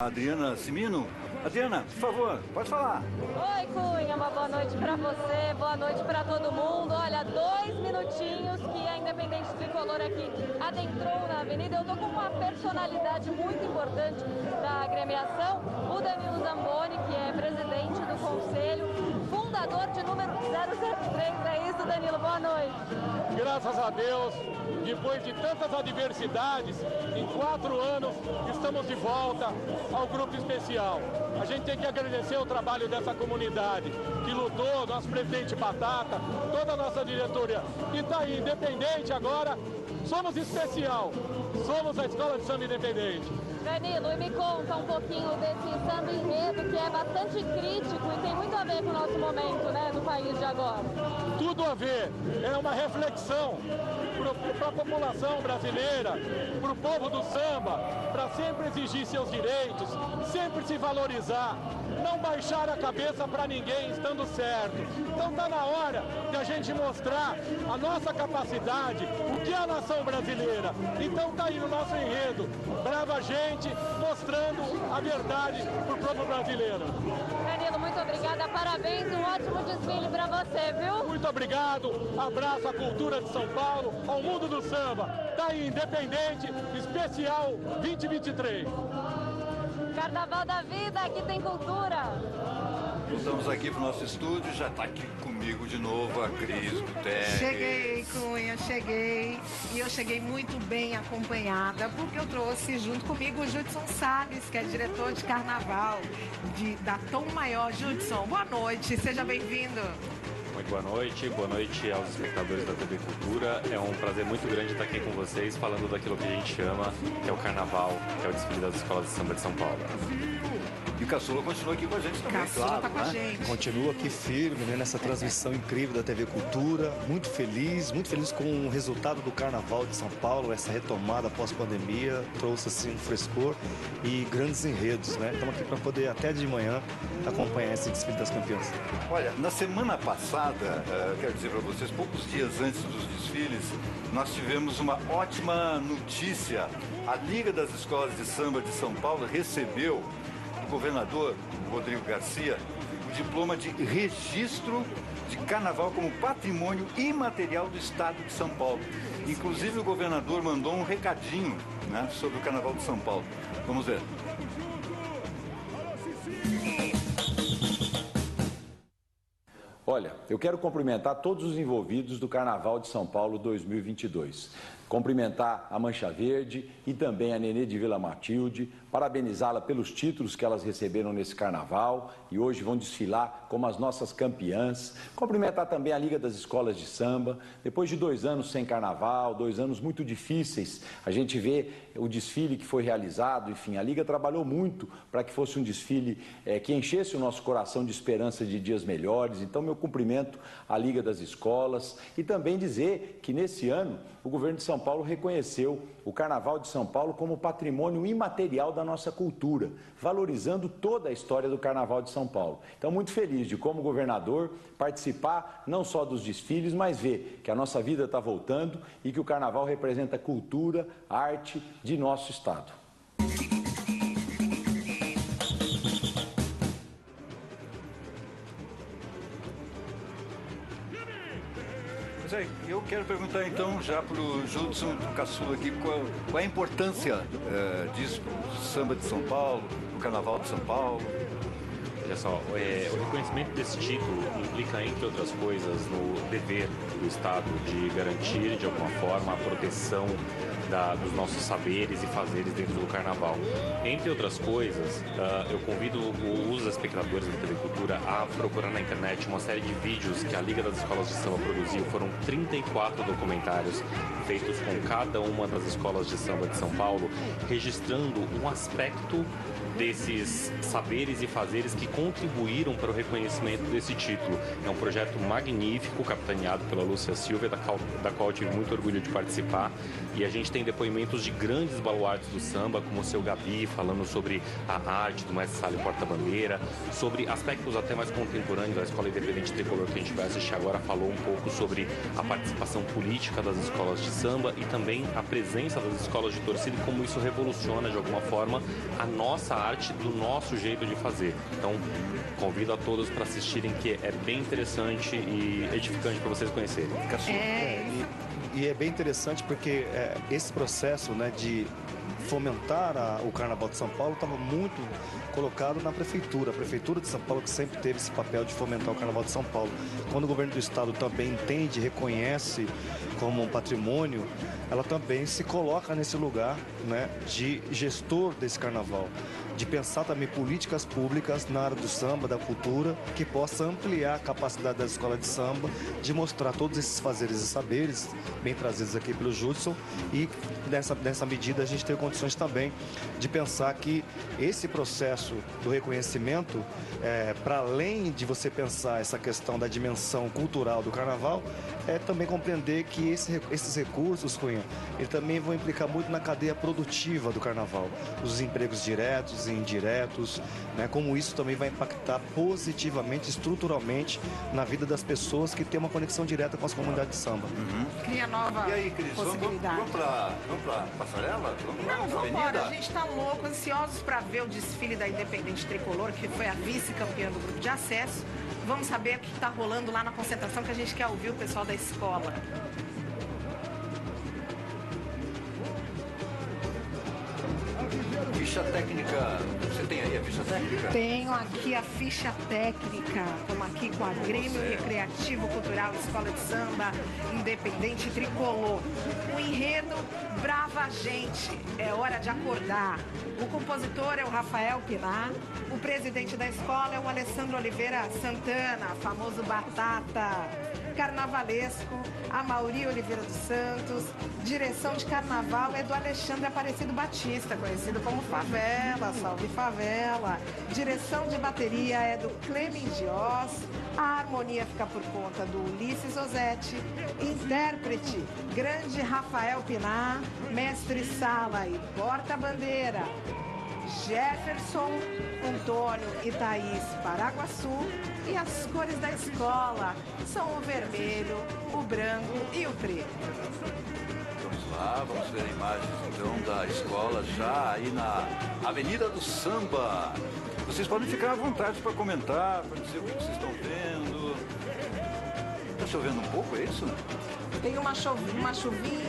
Adriana Cimino. Adriana, por favor, pode falar. Oi, Cunha, uma boa noite para você, boa noite para todo mundo. Olha, 2 minutinhos que a Independente Tricolor aqui adentrou na avenida. Eu tô com uma personalidade muito importante da agremiação, o Danilo Zamboni, que é presidente do conselho, fundador de número 003. É isso, Danilo, boa noite. Graças a Deus, depois de tantas adversidades, em 4 anos estamos de volta ao grupo especial. A gente tem que agradecer o trabalho dessa comunidade que lutou, nosso presidente Batata, toda a nossa diretoria. E está aí, Independente agora, somos especial, somos a Escola de Samba Independente. Danilo, e me conta um pouquinho desse samba enredo que é bastante crítico e tem muito a ver com o nosso momento, né, do país de agora. Tudo a ver, é uma reflexão para a população brasileira, para o povo do samba, para sempre exigir seus direitos, sempre se valorizar, não baixar a cabeça para ninguém estando certo. Então está na hora de a gente mostrar a nossa capacidade, o que é a nação brasileira. Então está aí no nosso enredo, Brava Gente, mostrando a verdade para o povo brasileiro. Danilo, muito obrigada, parabéns, um ótimo desfile para você, viu? Muito obrigado, abraço à cultura de São Paulo, ao mundo do samba. Tá aí, Independente, especial 2023. Carnaval da Vida, aqui tem cultura. Voltamos aqui para o nosso estúdio, já está aqui comigo de novo a Cris Guterres. Cheguei, Cunha, cheguei. E eu cheguei muito bem acompanhada, porque eu trouxe junto comigo o Judson Salles, que é diretor de carnaval da Tom Maior. Judson, boa noite, seja bem-vindo. Muito boa noite aos espectadores da TV Cultura. É um prazer muito grande estar aqui com vocês, falando daquilo que a gente ama, que é o Carnaval, que é o desfile das escolas de samba de São Paulo. E o Caçula continua aqui com a gente também, Caçula claro, tá com a gente. Continua aqui firme, né, nessa transmissão incrível da TV Cultura. Muito feliz com o resultado do Carnaval de São Paulo. Essa retomada pós-pandemia trouxe assim um frescor e grandes enredos, né? Estamos aqui para poder até de manhã acompanhar esse desfile das campeãs. Olha, na semana passada, quero dizer para vocês, poucos dias antes dos desfiles, nós tivemos uma ótima notícia. A Liga das Escolas de Samba de São Paulo recebeu do governador Rodrigo Garcia o diploma de registro de carnaval como patrimônio imaterial do estado de São Paulo. Inclusive o governador mandou um recadinho, né, sobre o carnaval de São Paulo. Vamos ver. Olha, eu quero cumprimentar todos os envolvidos do Carnaval de São Paulo 2022. Cumprimentar a Mancha Verde e também a Nenê de Vila Matilde, parabenizá-la pelos títulos que elas receberam nesse carnaval e hoje vão desfilar como as nossas campeãs. Cumprimentar também a Liga das Escolas de Samba. Depois de 2 anos sem carnaval, 2 anos muito difíceis, a gente vê o desfile que foi realizado. Enfim, a Liga trabalhou muito para que fosse um desfile que enchesse o nosso coração de esperança de dias melhores. Então, meu cumprimento à Liga das Escolas e também dizer que nesse ano o governo de São Paulo reconheceu o Carnaval de São Paulo como patrimônio imaterial da nossa cultura, valorizando toda a história do Carnaval de São Paulo. Então, muito feliz de, como governador, participar não só dos desfiles, mas ver que a nossa vida está voltando e que o Carnaval representa cultura, arte de nosso estado. Eu quero perguntar então já para o Judson do Caçula aqui qual é a importância disso para o samba de São Paulo, o Carnaval de São Paulo. Olha só, o reconhecimento desse título implica, entre outras coisas, no dever do Estado de garantir, de alguma forma, a proteção dos nossos saberes e fazeres dentro do Carnaval. Entre outras coisas, eu convido os espectadores da TV Cultura a procurar na internet uma série de vídeos que a Liga das Escolas de Samba produziu. Foram 34 documentários feitos com cada uma das escolas de samba de São Paulo, registrando um aspecto desses saberes e fazeres que contribuíram para o reconhecimento desse título. É um projeto magnífico, capitaneado pela Lúcia Silva, da qual eu tive muito orgulho de participar, e a gente tem tem depoimentos de grandes baluartes do samba, como o seu Gabi, falando sobre a arte do Mestre Sala e Porta-Bandeira, sobre aspectos até mais contemporâneos da Escola Independente Tricolor, que a gente vai assistir agora, falou um pouco sobre a participação política das escolas de samba e também a presença das escolas de torcida e como isso revoluciona, de alguma forma, a nossa arte, do nosso jeito de fazer. Então, convido a todos para assistirem, que é bem interessante e edificante para vocês conhecerem. E é bem interessante porque esse processo, né, de fomentar o Carnaval de São Paulo estava muito colocado na Prefeitura. A Prefeitura de São Paulo que sempre teve esse papel de fomentar o Carnaval de São Paulo. Quando o governo do estado também entende, reconhece como um patrimônio, ela também se coloca nesse lugar, né, de gestor desse Carnaval, de pensar também políticas públicas na área do samba, da cultura, que possa ampliar a capacidade da escola de samba, de mostrar todos esses fazeres e saberes, bem trazidos aqui pelo Judson, e nessa medida a gente tem condições também de pensar que esse processo do reconhecimento, para além de você pensar essa questão da dimensão cultural do Carnaval, é também compreender que esses recursos, Cunha, eles também vão implicar muito na cadeia produtiva do Carnaval, os empregos diretos e indiretos, né? Como isso também vai impactar positivamente, estruturalmente, na vida das pessoas que têm uma conexão direta com as comunidades de samba. Cria nova E aí, Cris, possibilidade. vamos pra passarela? Vamos embora. A gente tá louco, ansiosos para ver o desfile da Independente Tricolor, que foi a vice-campeã do grupo de acesso. Vamos saber o que está rolando lá na concentração, que a gente quer ouvir o pessoal da escola. Ficha técnica, você tem aí a ficha técnica? Tenho aqui a ficha técnica. Estamos aqui com a Grêmio Recreativo Cultural Escola de Samba Independente Tricolor. O enredo Brava Gente, é hora de acordar. O compositor é o Rafael Pinar. O presidente da escola é o Alessandro Oliveira Santana, famoso Batata. Carnavalesco, a Mauri Oliveira dos Santos. Direção de carnaval é do Alexandre Aparecido Batista, conhecido como Favela, Salve Favela. Direção de bateria é do Clemen Dios. A harmonia fica por conta do Ulisses Osetti. Intérprete, grande Rafael Pinar. Mestre Sala e Porta-Bandeira, Jefferson, Antônio e Thaís Paraguaçu. E as cores da escola são o vermelho, o branco e o preto. Vamos lá, vamos ver imagens então da escola já aí na Avenida do Samba. Vocês podem ficar à vontade para comentar, para dizer o que vocês estão vendo. Está chovendo um pouco, é isso? Tem uma chuvinha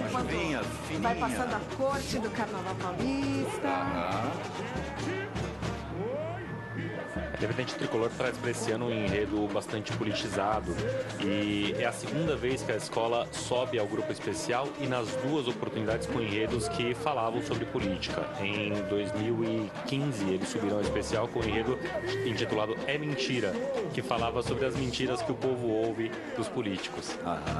enquanto fininha. vai passando a corte do Carnaval Paulista. A Independente Tricolor traz para esse ano um enredo bastante politizado e é a segunda vez que a escola sobe ao grupo especial e nas duas oportunidades com enredos que falavam sobre política. Em 2015 eles subiram ao especial com um enredo intitulado É Mentira, que falava sobre as mentiras que o povo ouve dos políticos.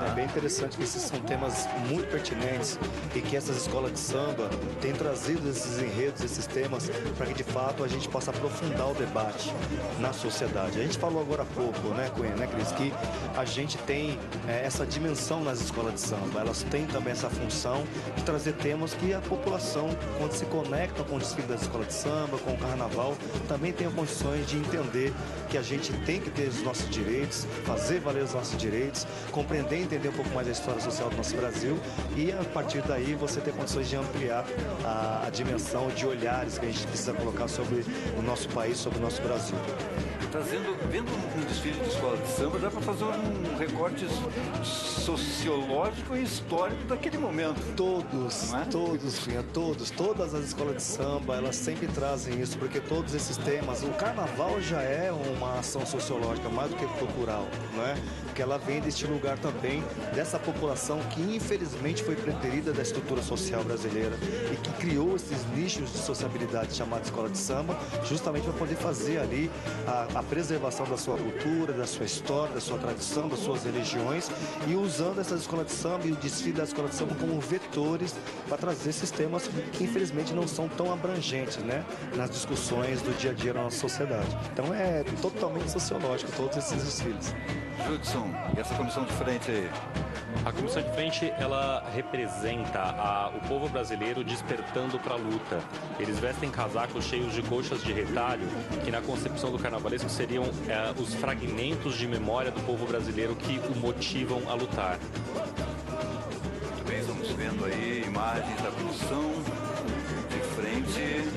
É bem interessante que esses são temas muito pertinentes e que essas escolas de samba têm trazido esses enredos, esses temas, para que de fato a gente possa aprofundar o debate na sociedade. A gente falou agora há pouco, né, Cunha, né, Cris, que a gente tem essa dimensão nas escolas de samba. Elas têm também essa função de trazer temas que a população, quando se conecta com o desfile das escolas de samba, com o carnaval, também tem condições de entender que a gente tem que ter os nossos direitos, fazer valer os nossos direitos, compreender e entender um pouco mais a história social do nosso Brasil e, a partir daí, você ter condições de ampliar a dimensão de olhares que a gente precisa colocar sobre o nosso país, sobre o nosso Brasil. Vendo um desfile de escola de samba, dá para fazer um recorte sociológico e histórico daquele momento. Todas as escolas de samba, elas sempre trazem isso, porque todos esses temas, o carnaval já é uma ação sociológica mais do que cultural, não é? Porque ela vem deste lugar também, dessa população que infelizmente foi preterida da estrutura social brasileira e que criou esses nichos de sociabilidade chamados escola de samba, justamente para poder fazer ali aí a preservação da sua cultura, da sua história, da sua tradição, das suas religiões, e usando essas escolas de samba e o desfile da escola de samba como vetores para trazer esses temas que infelizmente não são tão abrangentes, né, nas discussões do dia a dia da nossa sociedade. Então é totalmente sociológico todos esses desfiles. Judson, e essa comissão de frente aí? A comissão de frente, ela representa o povo brasileiro despertando para a luta. Eles vestem casacos cheios de colchas de retalho, que na concepção do carnavalesco seriam os fragmentos de memória do povo brasileiro que o motivam a lutar. Também estamos vendo aí imagens da comissão de frente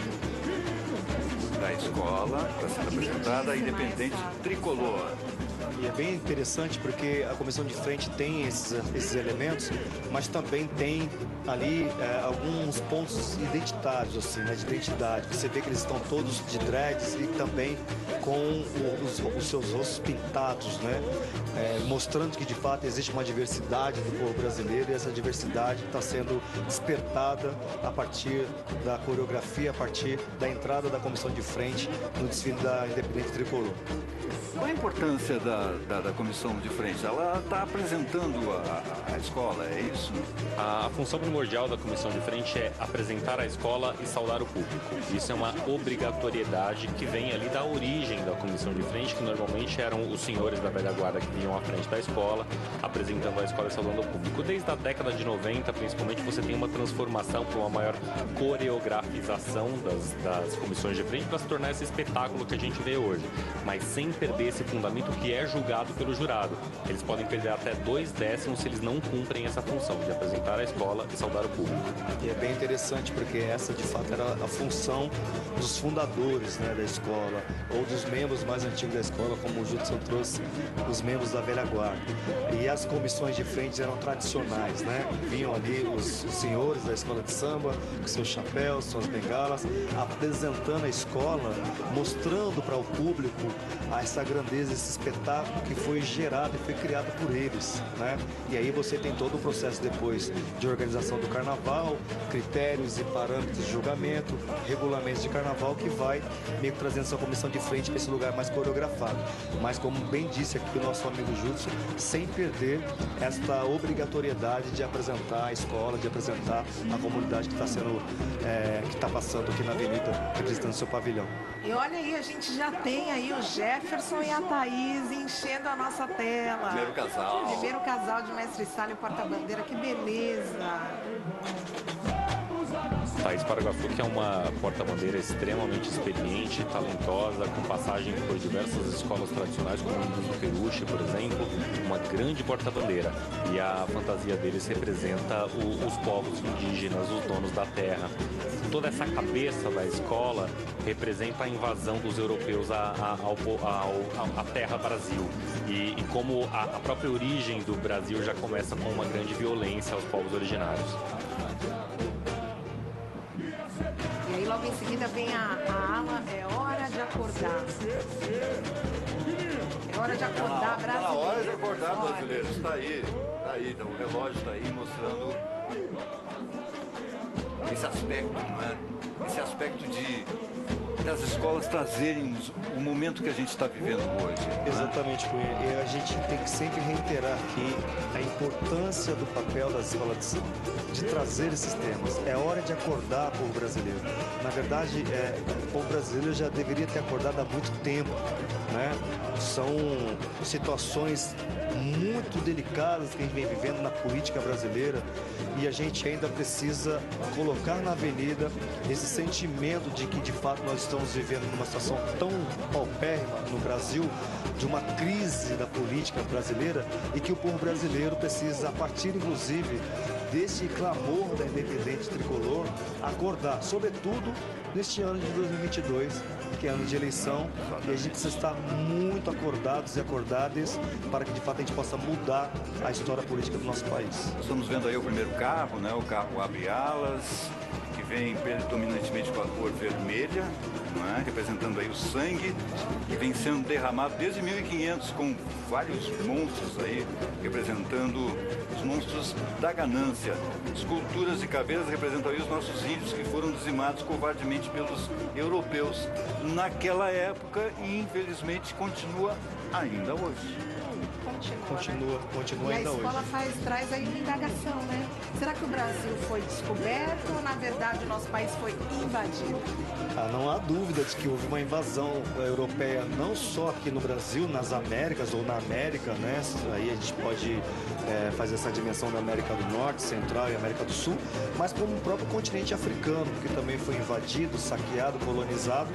da escola, que está sendo apresentada, a Independente Tricolor. E é bem interessante porque a comissão de frente tem esses elementos, mas também tem ali alguns pontos identitários, assim, né, de identidade. Você vê que eles estão todos de dreads e também com os seus rostos pintados, né, mostrando que de fato existe uma diversidade do povo brasileiro, e essa diversidade está sendo despertada a partir da coreografia, a partir da entrada da comissão de frente no desfile da Independente Tricolor. Qual a importância da comissão de frente? Ela está apresentando a escola, é isso? A função primordial da comissão de frente é apresentar a escola e saudar o público. Isso é uma obrigatoriedade que vem ali da origem da comissão de frente, que normalmente eram os senhores da velha guarda que vinham à frente da escola, apresentando a escola e saudando o público. Desde a década de 90, principalmente, você tem uma transformação para uma maior coreografização das comissões de frente para se tornar esse espetáculo que a gente vê hoje, mas sem perder esse fundamento que é julgado pelo jurado. Eles podem perder até 2 décimos se eles não cumprem essa função de apresentar a escola e saudar o público. E é bem interessante porque essa de fato era a função dos fundadores, né, da escola, ou dos membros mais antigos da escola, como o Judson trouxe, os membros da velha guarda. E as comissões de frente eram tradicionais, né? Vinham ali os senhores da escola de samba, com seus chapéus, suas bengalas, apresentando a escola, mostrando para o público essa grandeza, esse espetáculo que foi gerado e foi criado por eles, né? E aí você tem todo o processo depois de organização do carnaval, critérios e parâmetros de julgamento, regulamentos de carnaval, que vai meio que trazendo essa comissão de frente para esse lugar mais coreografado. Mas como bem disse aqui o nosso amigo Judson, sem perder esta obrigatoriedade de apresentar a escola, de apresentar a comunidade que está sendo, que está passando aqui na avenida, representando seu pavilhão. E olha aí, a gente já tem aí o Jefferson e a Thaís enchendo a nossa tela. Primeiro casal. Primeiro casal de mestre Sala e porta-bandeira, que beleza. Thaís Paraguaçu, que é uma porta-bandeira extremamente experiente, talentosa, com passagem por diversas escolas tradicionais, como o do Peruche, por exemplo, uma grande porta-bandeira. E a fantasia deles representa os povos indígenas, os donos da terra. Toda essa cabeça da escola representa a invasão dos europeus à terra Brasil. E como a própria origem do Brasil já começa com uma grande violência aos povos originários. E aí logo em seguida vem a ala, é hora de acordar. É hora de acordar, brasileiro. Está na hora de acordar, brasileiro. Está aí, então, o relógio está aí mostrando esse aspecto, não é? Esse aspecto das escolas trazerem o momento que a gente está vivendo hoje. Né? Exatamente, Cunha. E a gente tem que sempre reiterar aqui a importância do papel das escolas de samba, de trazer esses temas. É hora de acordar o povo brasileiro. Na verdade, o povo brasileiro já deveria ter acordado há muito tempo, né? São situações muito delicadas que a gente vem vivendo na política brasileira, e a gente ainda precisa colocar na avenida esse sentimento de que de fato nós estamos vivendo numa situação tão paupérrima no Brasil, de uma crise da política brasileira, e que o povo brasileiro precisa, a partir inclusive desse clamor da Independente Tricolor, acordar, sobretudo neste ano de 2022, que é ano de eleição, e a gente precisa estar muito acordados e acordadas para que de fato a gente possa mudar a história política do nosso país. Estamos vendo aí o primeiro carro, né? O carro abre alas, que vem predominantemente com a cor vermelha, não é? Representando aí o sangue, que vem sendo derramado desde 1500 com vários monstros aí, representando os monstros da ganância. Esculturas e caveiras representam aí os nossos índios que foram dizimados covardemente pelos europeus naquela época e infelizmente continua ainda hoje. Continua ainda hoje. E a escola hoje. traz aí uma indagação, né? Será que o Brasil foi descoberto ou, na verdade, o nosso país foi invadido? Não há dúvida de que houve uma invasão europeia, não só aqui no Brasil, nas Américas ou na América, né? Aí a gente pode fazer essa dimensão da América do Norte, Central e América do Sul, mas como o próprio continente africano, que também foi invadido, saqueado, colonizado,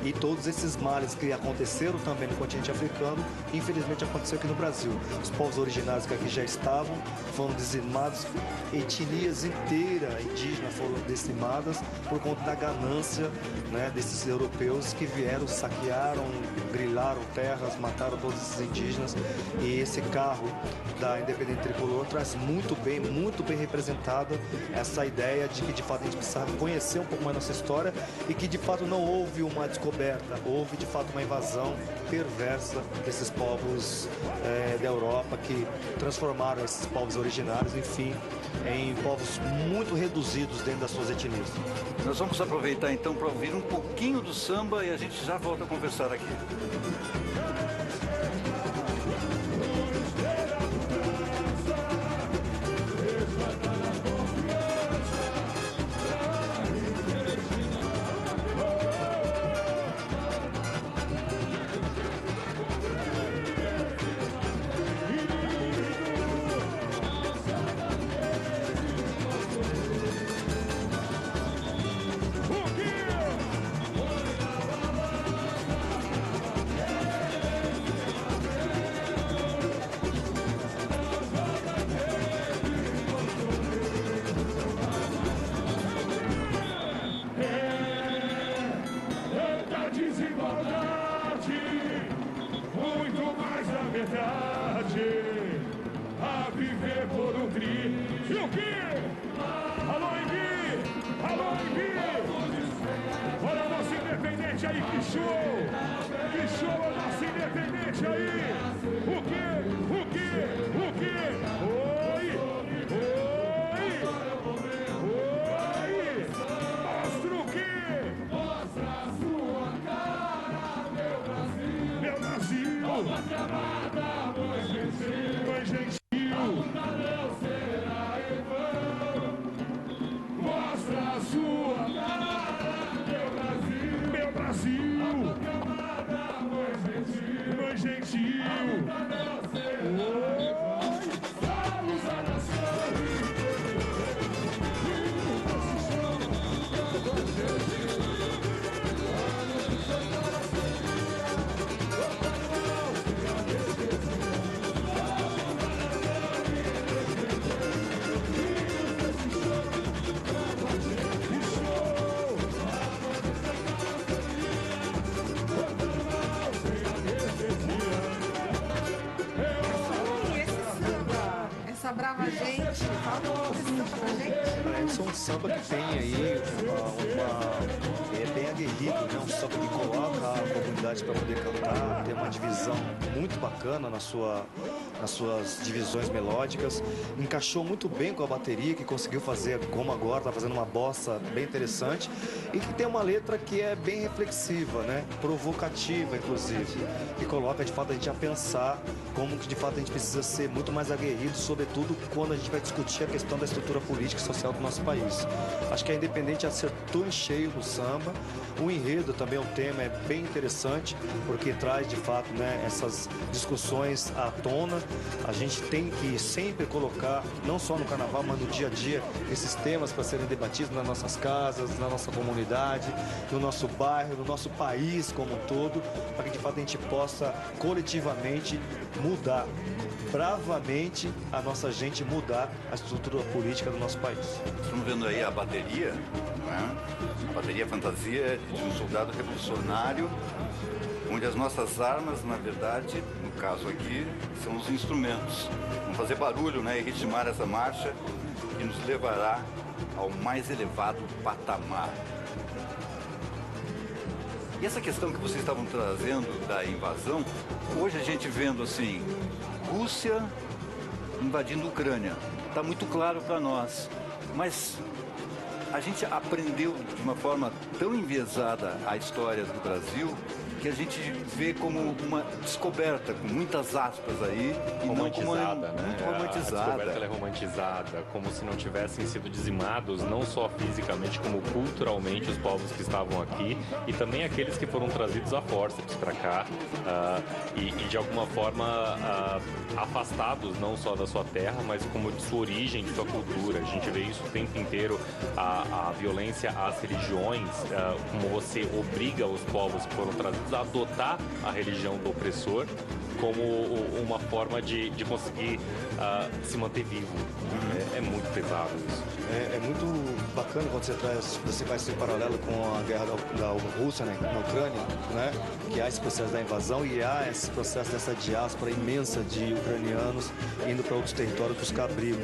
e todos esses males que aconteceram também no continente africano, infelizmente aconteceu aqui no Brasil. Os povos originários que aqui já estavam foram dizimados, etnias inteiras indígenas foram dizimadas por conta da ganância, né, desses europeus que vieram, saquearam, grilaram terras, mataram todos esses indígenas. E esse carro da Independente Tricolor traz muito bem representada essa ideia de que de fato a gente precisa conhecer um pouco mais nossa história e que de fato não houve uma descoberta, houve de fato uma invasão perversa desses povos da Europa, que transformaram esses povos originários, enfim, em povos muito reduzidos dentro das suas etnias. Nós vamos aproveitar então para ouvir um pouquinho do samba e a gente já volta a conversar aqui. A viver por um tri. E o quê? Alô, Engui! Alô, Engui! Olha o nosso independente aí, que show! Que show é o nosso independente aí! O quê? O quê? O quê? Oi! Oi! Oi! Mostra o quê? Mostra a sua cara, meu Brasil! Meu Brasil! Uma camada, dois gentil! Dois gentil! Será em vão! Mostra a sua cara, meu Brasil! Meu Brasil! Uma camada, dois gentil! Dois gentil! Oi! Somos a nação! Essa brava gente, fala um pouco desse samba pra gente. Esse é um samba que tem aí é bem aguerrido, né? Um samba que coloca a comunidade para poder cantar, tem uma divisão muito bacana nas suas divisões melódicas, encaixou muito bem com a bateria, que conseguiu fazer como agora, tá fazendo uma bossa bem interessante, e que tem uma letra que é bem reflexiva, né? Provocativa, inclusive, que coloca de fato a gente a pensar como que de fato a gente precisa ser muito mais aguerrido, sobretudo quando a gente vai discutir a questão da estrutura política e social do nosso país. Acho que a Independente acertou em cheio no samba. O enredo também, o tema é bem interessante, porque traz de fato, né, essas discussões à tona. A gente tem que sempre colocar, não só no carnaval, mas no dia a dia, esses temas para serem debatidos nas nossas casas, na nossa comunidade, no nosso bairro, no nosso país como um todo, para que de fato a gente possa coletivamente mudar, bravamente, a nossa gente mudar a estrutura política do nosso país. Estamos vendo aí a bateria, né? A bateria fantasia de um soldado revolucionário, onde as nossas armas, na verdade, no caso aqui, são os instrumentos. Vamos fazer barulho, né, e ritmar essa marcha que nos levará ao mais elevado patamar. E essa questão que vocês estavam trazendo da invasão, hoje a gente vendo assim, Rússia invadindo a Ucrânia, está muito claro para nós, mas a gente aprendeu de uma forma tão enviesada a história do Brasil que a gente vê como uma descoberta, com muitas aspas aí, e não como né? muito romantizada. A descoberta ela é romantizada, como se não tivessem sido dizimados, não só fisicamente, como culturalmente, os povos que estavam aqui, e também aqueles que foram trazidos a fórceps para cá, e de alguma forma afastados não só da sua terra, mas como de sua origem, de sua cultura. A gente vê isso o tempo inteiro, a violência às religiões, como você obriga os povos que foram trazidos a adotar a religião do opressor como uma forma de conseguir se manter vivo. É muito pesado isso. É muito bacana quando você faz esse paralelo com a guerra da Rússia, né, na Ucrânia, né, que há esse processo da invasão e há esse processo dessa diáspora imensa de ucranianos indo para outros territórios buscar abrigo.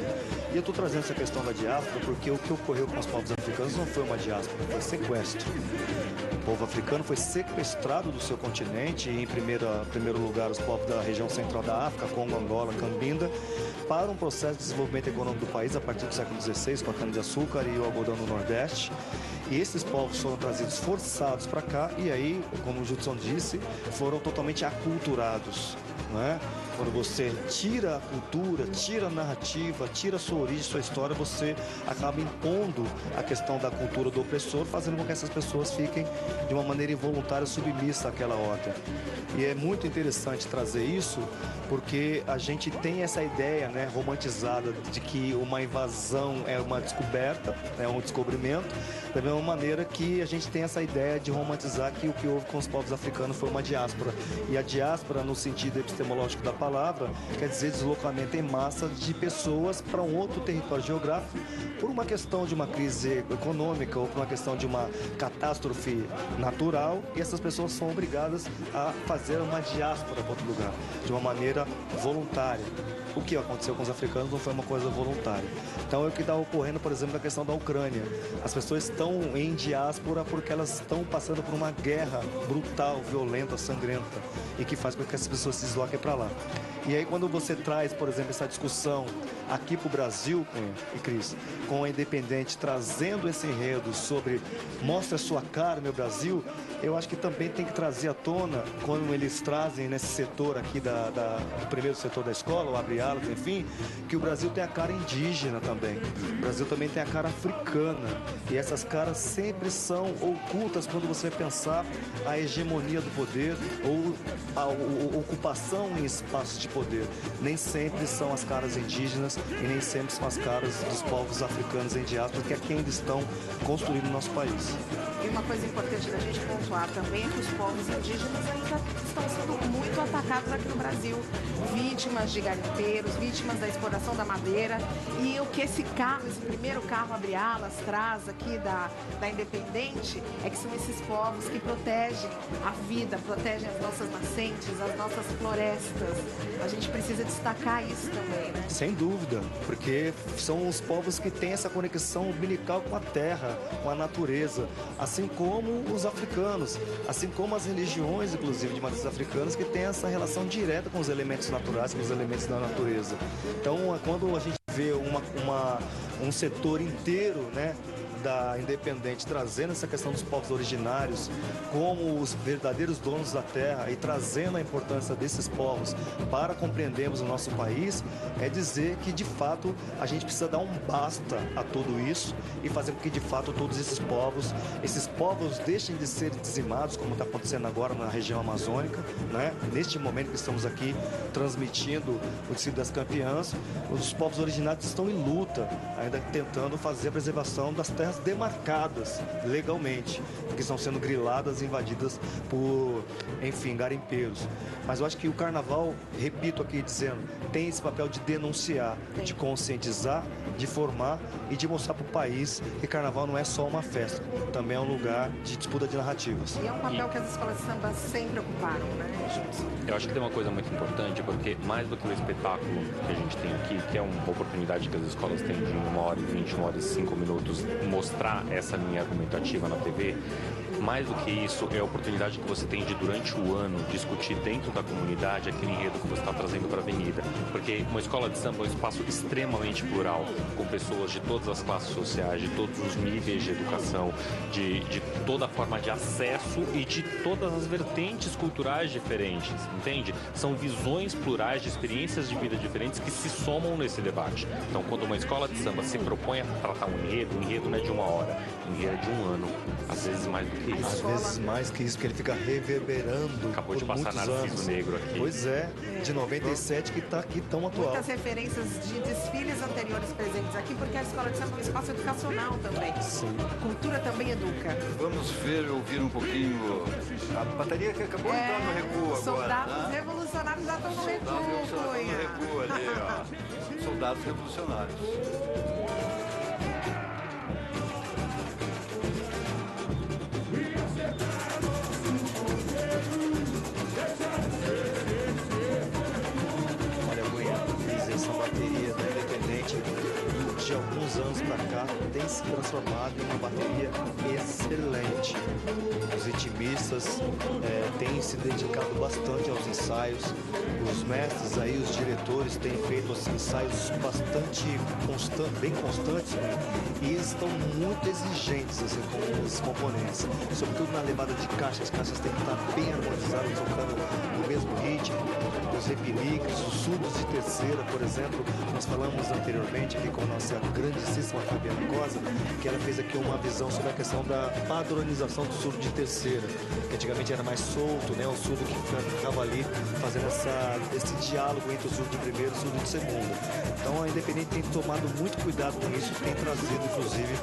E eu estou trazendo essa questão da diáspora porque o que ocorreu com os povos africanos não foi uma diáspora, foi sequestro. O povo africano foi sequestrado do seu continente e, em primeiro lugar, os povos da região central da África, Congo, Angola, Cambinda, para um processo de desenvolvimento econômico do país a partir do século XVI, com a cana-de-açúcar e o algodão no Nordeste. E esses povos foram trazidos forçados para cá e aí, como o Judson disse, foram totalmente aculturados, não é? Quando você tira a cultura, tira a narrativa, tira a sua origem, sua história, você acaba impondo a questão da cultura do opressor, fazendo com que essas pessoas fiquem de uma maneira involuntária submissas àquela ordem. E é muito interessante trazer isso, porque a gente tem essa ideia, né, romantizada de que uma invasão é uma descoberta, é um descobrimento, da mesma maneira que a gente tem essa ideia de romantizar que o que houve com os povos africanos foi uma diáspora. E a diáspora, no sentido epistemológico da palavra, quer dizer deslocamento em massa de pessoas para um outro território geográfico por uma questão de uma crise econômica ou por uma questão de uma catástrofe natural, e essas pessoas são obrigadas a fazer uma diáspora para outro lugar, de uma maneira voluntária. O que aconteceu com os africanos não foi uma coisa voluntária. Então é o que está ocorrendo, por exemplo, na questão da Ucrânia. As pessoas estão em diáspora porque elas estão passando por uma guerra brutal, violenta, sangrenta, e que faz com que as pessoas se desloquem para lá. E aí quando você traz, por exemplo, essa discussão aqui para o Brasil, e Cris, com a Independente trazendo esse enredo sobre mostra a sua cara, meu Brasil, eu acho que também tem que trazer à tona, quando eles trazem nesse setor aqui do primeiro setor da escola, o Abre Alas, enfim, que o Brasil tem a cara indígena também. O Brasil também tem a cara africana. E essas caras sempre são ocultas quando você pensar a hegemonia do poder ou a ocupação em espaços de poder. Nem sempre são as caras indígenas e nem sempre são as caras dos povos africanos em diáspora, que é quem eles estão construindo o nosso país. E uma coisa importante da gente pontuar também é que os povos indígenas ainda estão sendo muito atacados aqui no Brasil. Vítimas de garimpeiros, vítimas da exploração da madeira. E o que esse primeiro carro Abre Alas traz aqui da Independente é que são esses povos que protegem a vida, protegem as nossas nascentes, as nossas florestas. A gente precisa destacar isso também, né? Sem dúvida, porque são os povos que têm essa conexão umbilical com a terra, com a natureza, assim como os africanos, assim como as religiões, inclusive, de matrizes africanas, que têm essa relação direta com os elementos naturais, com os elementos da natureza. Então, quando a gente vê um setor inteiro, né, da Independente trazendo essa questão dos povos originários como os verdadeiros donos da terra e trazendo a importância desses povos para compreendermos o nosso país, é dizer que de fato a gente precisa dar um basta a tudo isso e fazer com que de fato todos esses povos deixem de ser dizimados, como está acontecendo agora na região amazônica, né? Neste momento que estamos aqui transmitindo o Distrito das Campeãs, os povos originários estão em luta, ainda tentando fazer a preservação das terras terras demarcadas legalmente, que estão sendo griladas e invadidas por, enfim, garimpeiros. Mas eu acho que o carnaval, repito aqui dizendo, tem esse papel de denunciar, de conscientizar, de formar e de mostrar para o país que carnaval não é só uma festa, também é um lugar de disputa de narrativas. E é um papel que as escolas de samba sempre ocuparam, né, Judson? Eu acho que tem uma coisa muito importante, porque mais do que o espetáculo que a gente tem aqui, que é uma oportunidade que as escolas têm de 1h20, 1h05 mostrar essa linha argumentativa na TV, mais do que isso, é a oportunidade que você tem de, durante o ano, discutir dentro da comunidade aquele enredo que você está trazendo para a avenida. Porque uma escola de samba é um espaço extremamente plural, com pessoas de todas as classes sociais, de todos os níveis de educação, de toda forma de acesso e de todas as vertentes culturais diferentes, entende? São visões plurais de experiências de vida diferentes que se somam nesse debate. Então, quando uma escola de samba se propõe a tratar um enredo, o enredo não é de 1 hora, o enredo é de 1 ano, às vezes mais do que isso. Às vezes mais que isso, porque ele fica reverberando. Acabou de por passar muitos Narciso anos. Negro aqui. Pois é, de 97 que está aqui tão atual. Muitas referências de desfiles anteriores presentes aqui, porque a escola de samba é um espaço educacional também. Sim. Cultura também educa. Vamos ver, ouvir um pouquinho a bateria que acabou de entrar no recuo agora. Soldados Né? revolucionários já estão no Soldados recuo, revolucionários Cunha. no recuo ali, ó. Soldados revolucionários. Olha, Cunha, essa bateria da Independente, de alguns anos para cá, tem se transformado em uma bateria excelente. Os ritmistas têm se dedicado bastante aos ensaios. Os mestres aí, os diretores, têm feito assim, ensaios bastante bem constantes, né? E eles estão muito exigentes assim, com os componentes, sobretudo na levada de caixa. As caixas têm que estar bem harmonizadas, tocando no mesmo ritmo. Os repeliques, os surdos de terceira, por exemplo, nós falamos anteriormente aqui com a nossa grandíssima Fabiana Cosa, que ela fez aqui uma visão sobre a questão da padronização do surdo de terceira, que antigamente era mais solto, né? O surdo que ficava ali fazendo esse diálogo entre o surdo de primeiro e o surdo de segundo. Então a Independente tem tomado muito cuidado com isso, tem trazido inclusive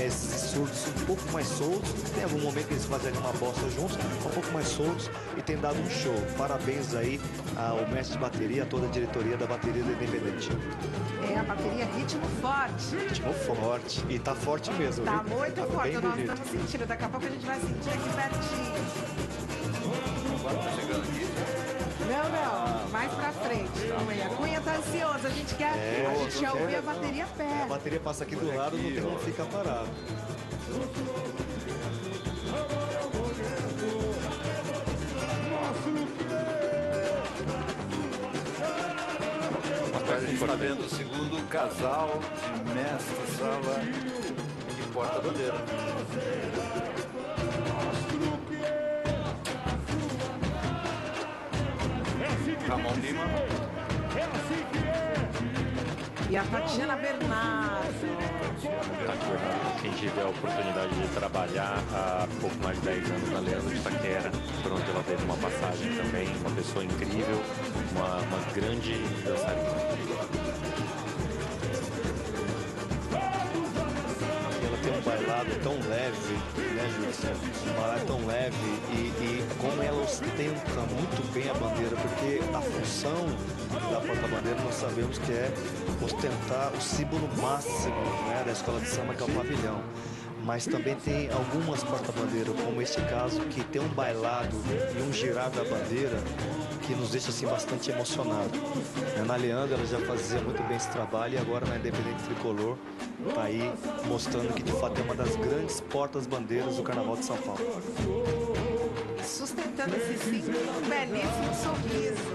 esses surdos um pouco mais soltos. Tem algum momento que eles fazem ali uma bossa juntos, um pouco mais soltos, e tem dado um show. Parabéns aí ao mestre de bateria, a toda a diretoria da bateria da Independente. É, a bateria ritmo forte. Ritmo forte. E tá forte mesmo. Tá viu? muito Tá forte, bem nós bonito. estamos sentindo. Daqui a pouco a gente vai sentir aqui pertinho. Agora tá chegando aqui. Não, mais pra frente, Cunha. Cunha tá ansioso, a gente quer ouvir a bateria A perto. bateria passa aqui do lado, não fica parado. A gente está vendo o segundo casal de mestre sala e porta-bandeira. Ramon Lima. E a Tatiana Bernardo. Tati Bernardo, quem tiver a oportunidade de trabalhar há pouco mais de 10 anos na Leandro de Itaquera, por onde ela teve uma passagem também, uma pessoa incrível, uma grande dançarina. Ela tem um bailado tão leve, né, Júlio? Um bailado tão leve e como ela ostenta muito bem a bandeira, porque a função da porta-bandeira nós sabemos que é ostentar o símbolo máximo, né, da escola de samba, que é o pavilhão. Mas também tem algumas porta-bandeiras, como este caso, que tem um bailado e um girar da bandeira que nos deixa assim bastante emocionado. Na Leandro ela já fazia muito bem esse trabalho e agora na Independente Tricolor está aí mostrando que de fato é uma das grandes portas-bandeiras do Carnaval de São Paulo. Sustentando esse símbolo, um belíssimo sorriso.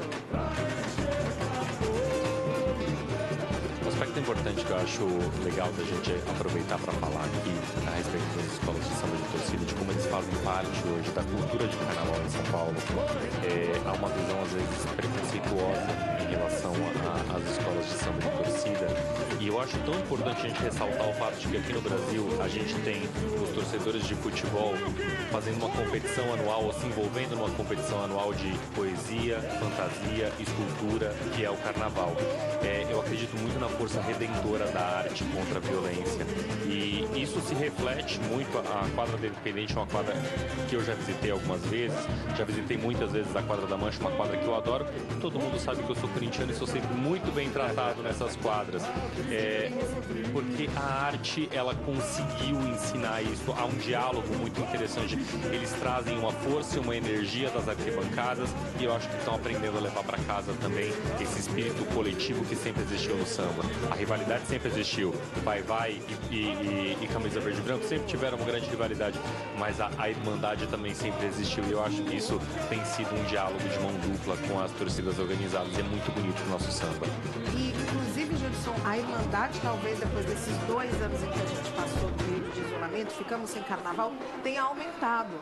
Um aspecto importante que eu acho legal da gente aproveitar para falar aqui a respeito das escolas de samba de torcida, de como eles fazem parte hoje da cultura de carnaval em São Paulo. Há uma visão às vezes preconceituosa em relação às escolas de samba de torcida, E eu acho tão importante a gente ressaltar o fato de que aqui no Brasil a gente tem os torcedores de futebol fazendo uma competição anual, ou se envolvendo numa competição anual de poesia, fantasia, escultura, que é o carnaval. Eu acredito muito na força redentora da arte contra a violência. E isso se reflete muito. A quadra da Independente é uma quadra que eu já visitei algumas vezes, já visitei muitas vezes a quadra da Mancha, uma quadra que eu adoro. Todo mundo sabe que eu sou corintiano e sou sempre muito bem tratado nessas quadras. Porque a arte, ela conseguiu ensinar isso. Há um diálogo muito interessante. Eles trazem uma força e uma energia das arquibancadas e eu acho que estão aprendendo a levar para casa também esse espírito coletivo que sempre existiu no samba. A rivalidade sempre existiu. Vai e Camisa Verde e Branco sempre tiveram uma grande rivalidade, mas a irmandade também sempre existiu e eu acho que isso tem sido um diálogo de mão dupla com as torcidas organizadas e é muito bonito o nosso samba. E, inclusive, Judson, a irmandade, talvez depois desses 2 anos em que a gente passou no período de isolamento, ficamos sem carnaval, tem aumentado.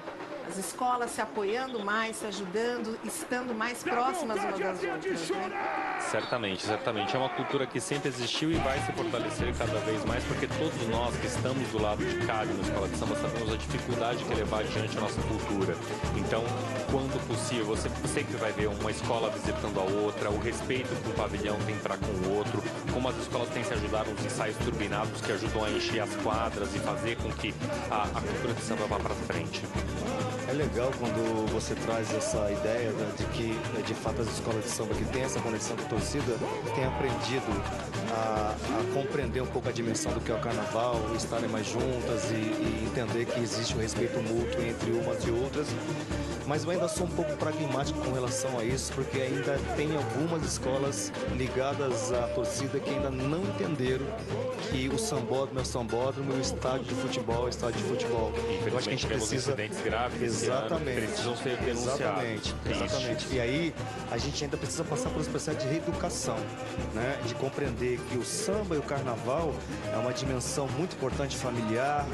As escolas se apoiando mais, se ajudando, estando mais próximas umas das outras, né? Certamente, certamente. É uma cultura que sempre existiu e vai se fortalecer cada vez mais, porque todos nós que estamos do lado de cá, na escola de samba, sabemos a dificuldade que é levar adiante a nossa cultura. Então, quando possível, você sempre vai ver uma escola visitando a outra, o respeito que um pavilhão tem para com o outro, como as escolas têm se ajudado nos ensaios turbinados que ajudam a encher as quadras e fazer com que a cultura de samba vá para frente. É legal quando você traz essa ideia, né, de que, de fato, as escolas de samba que têm essa conexão com a torcida têm aprendido a compreender um pouco a dimensão do que é o carnaval, estarem mais juntas e entender que existe o respeito mútuo entre umas e outras. Mas eu ainda sou um pouco pragmático com relação a isso, porque ainda tem algumas escolas ligadas à torcida que ainda não entenderam que o sambódromo é o sambódromo e o estádio de futebol é o estádio de futebol. Eu acho que a gente precisa... incidentes graves exatamente, precisam ser denunciados. Exatamente. E aí a gente ainda precisa passar por esse processo de reeducação, né? De compreender que o samba e o carnaval é uma dimensão muito importante familiar,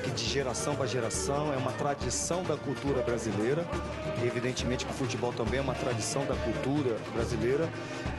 que de geração para geração é uma tradição da cultura brasileira. Evidentemente que o futebol também é uma tradição da cultura brasileira,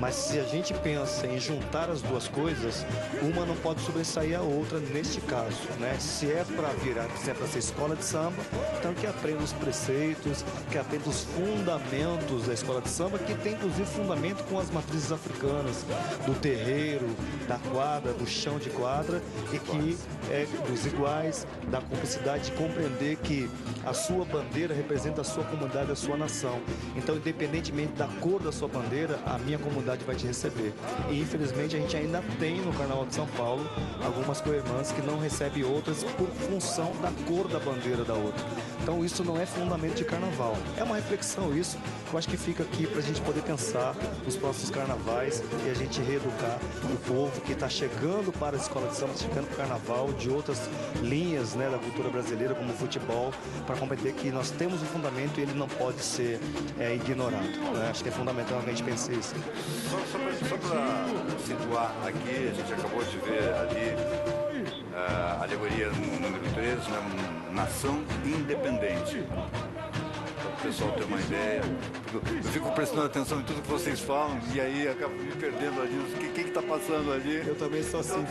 mas se a gente pensa em juntar as duas coisas, uma não pode sobressair a outra neste caso, né? Se é para virar, se é para ser escola de samba, então que aprenda os preceitos, que aprenda os fundamentos da escola de samba, que tem inclusive fundamento com as matrizes africanas, do terreiro, da quadra, do chão de quadra, e que é dos iguais, da cumplicidade, de compreender que a sua bandeira representa a sua comunidade, a sua nação. Então, independentemente da cor da sua bandeira, a minha comunidade vai te receber. E infelizmente a gente ainda tem no Carnaval de São Paulo algumas co-irmãs que não recebem outras por função da cor da bandeira da outra. Então isso não é fundamento de carnaval. É uma reflexão isso, que eu acho que fica aqui para a gente poder pensar nos próximos carnavais e a gente reeducar o povo que está chegando para a escola de samba, chegando para o carnaval, de outras linhas, né, da cultura brasileira, como o futebol, para compreender que nós temos um fundamento e ele não pode ser ignorado, né? Acho que é fundamental que a gente pense isso. Só para situar aqui, a gente acabou de ver ali a alegoria número 13, né? Nação independente. Para o pessoal ter uma ideia. Eu fico prestando atenção em tudo que vocês falam e aí acabo me perdendo ali. O que está passando ali? Eu também sou assim,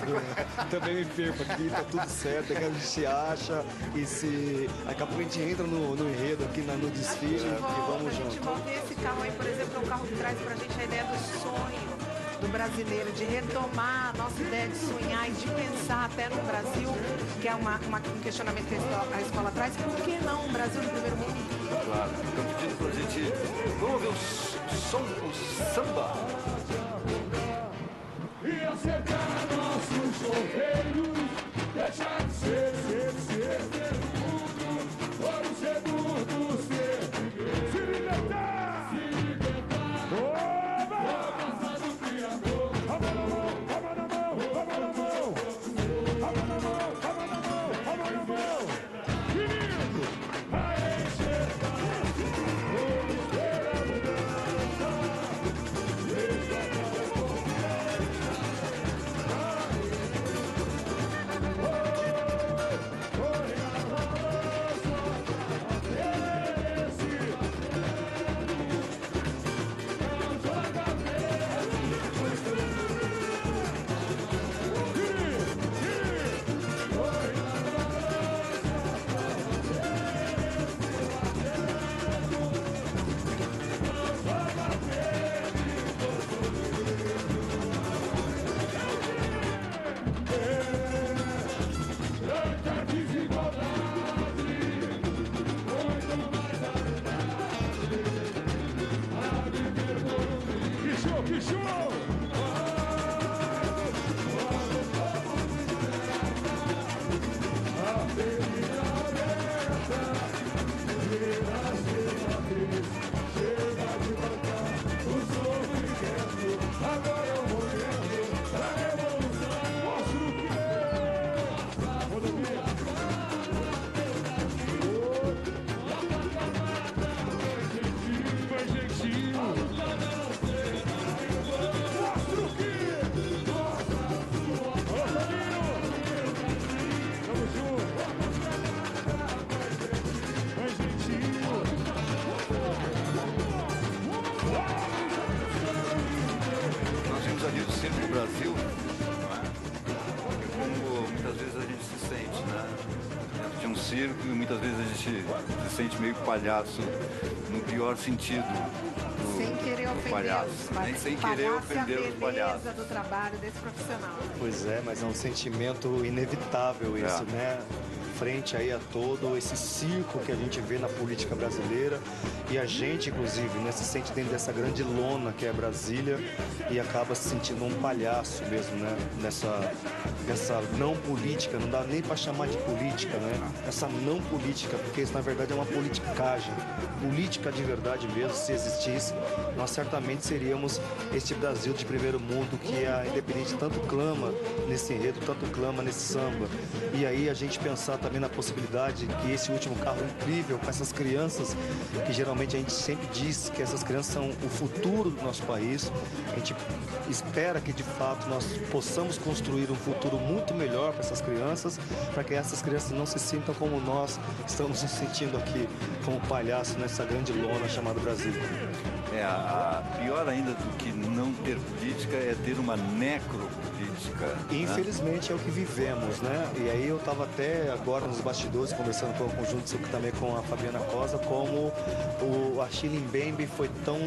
também me perco aqui, tá tudo certo, a gente se acha e se... Acabou que a gente entra no enredo aqui no desfile e vamos junto. E esse carro aí, por exemplo, é um carro que traz pra gente a ideia do sonho do brasileiro, de retomar a nossa ideia de sonhar e de pensar até no Brasil, que é um questionamento que a escola traz. Por que não o Brasil do primeiro mundo? Claro, então pedindo pra gente... Vamos ouvir o samba. E acertar nossos chuveiros, deixar de ser mundo, por um segundo ser, se libertar, que show! Nós vimos ali o Circo Brasil, não é? Como muitas vezes a gente se sente, né? Dentro de um circo e muitas vezes a gente se sente meio palhaço, no pior sentido do, Sem querer do ofender palhaço. os Nem sem querer ofender os a palhaços. beleza do trabalho desse profissional. Pois é, mas é um sentimento inevitável isso, né? Frente aí a todo esse circo que a gente vê na política brasileira e a gente, inclusive, né, se sente dentro dessa grande lona que é Brasília e acaba se sentindo um palhaço mesmo, né? Nessa não política, não dá nem para chamar de política, né? Essa não política, porque isso na verdade é uma politicagem. Política de verdade mesmo, se existisse, nós certamente seríamos este Brasil de primeiro mundo que a Independente tanto clama nesse enredo, tanto clama nesse samba. E aí a gente pensar também na possibilidade que esse último carro incrível com essas crianças, que geralmente a gente sempre diz que essas crianças são o futuro do nosso país, a gente espera que de fato nós possamos construir um futuro muito melhor para essas crianças, para que essas crianças não se sintam como nós estamos nos sentindo aqui, como palhaço nessa grande lona chamada Brasil. A pior ainda do que não ter política é ter uma necropolítica. Infelizmente é o que vivemos, né? E aí eu estava até agora nos bastidores conversando com o conjunto também com a Fabiana Cosa, como o Achille Mbembe foi tão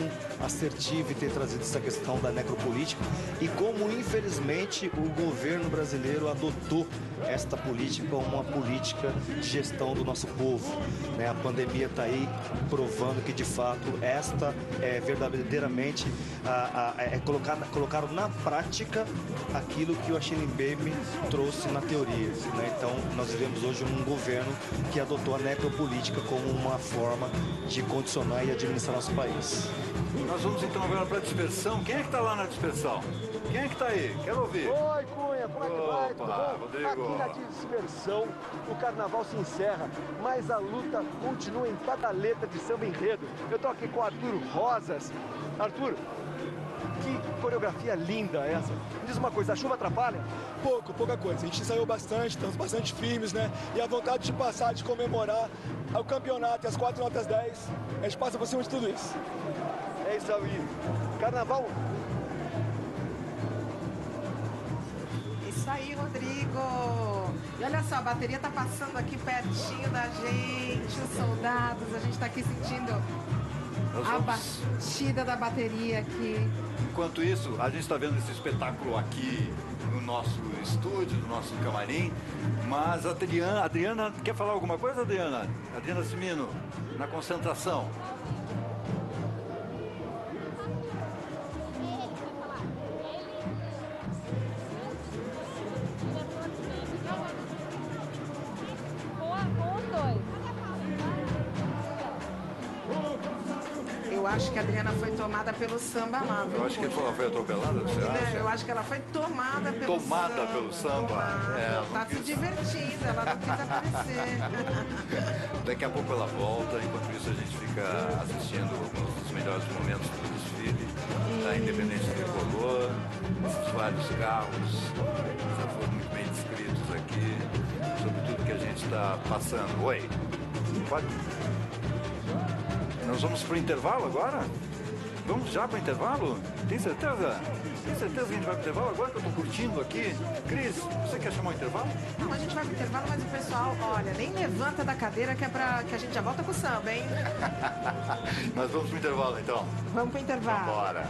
assertivo em ter trazido essa questão da necropolítica e como infelizmente o governo brasileiro adotou esta política como uma política de gestão do nosso povo, né? A pandemia está aí provando que de fato esta é verdadeiramente colocar na prática aquilo que o Achille Mbembe trouxe na teoria, né? Então nós vivemos hoje um governo que adotou a necropolítica como uma forma de condicionar e administrar nosso país. Nós vamos então agora para a dispersão. Quem é que está lá na dispersão? Quem é que está aí? Quero ouvir. Oi, Cunha, como é que vai? Tudo bom? Rodrigo. Aqui na dispersão, o carnaval se encerra, mas a luta continua em cada letra de samba enredo. Eu tô aqui com o Arthur Rosas. Arthur, que coreografia linda essa. Me diz uma coisa, a chuva atrapalha? Pouca coisa. A gente ensaiou bastante, estamos bastante firmes, né? E a vontade de passar, de comemorar o campeonato e as 4 notas 10, a gente passa por cima de tudo isso. É isso aí. Carnaval. Isso aí, Rodrigo. E olha só, a bateria tá passando aqui pertinho da gente, os soldados, a gente tá aqui sentindo a batida da bateria aqui. Enquanto isso, a gente está vendo esse espetáculo aqui no nosso estúdio, no nosso camarim, mas a Adriana, quer falar alguma coisa, Adriana? Adriana Cimino, na concentração. Eu acho que a Adriana foi tomada pelo samba lá. Eu acho que ela foi atropelada, você acha? Eu acho que ela foi tomada pelo samba. Tomada pelo samba. Ela tá se divertindo, ela não quis aparecer. Daqui a pouco ela volta, enquanto isso a gente fica assistindo alguns dos melhores momentos do desfile da Independência Tricolor, esses vários carros já foram muito bem descritos aqui, sobre tudo que a gente está passando. Oi, pode... Nós vamos para o intervalo agora? Vamos já para o intervalo? Tem certeza? Tem certeza que a gente vai para o intervalo agora que eu estou curtindo aqui? Cris, você quer chamar o intervalo? Não, a gente vai para o intervalo, mas o pessoal, olha, nem levanta da cadeira que é para que a gente já volta com o samba, hein? Nós vamos para o intervalo então. Vamos para o intervalo. Vambora.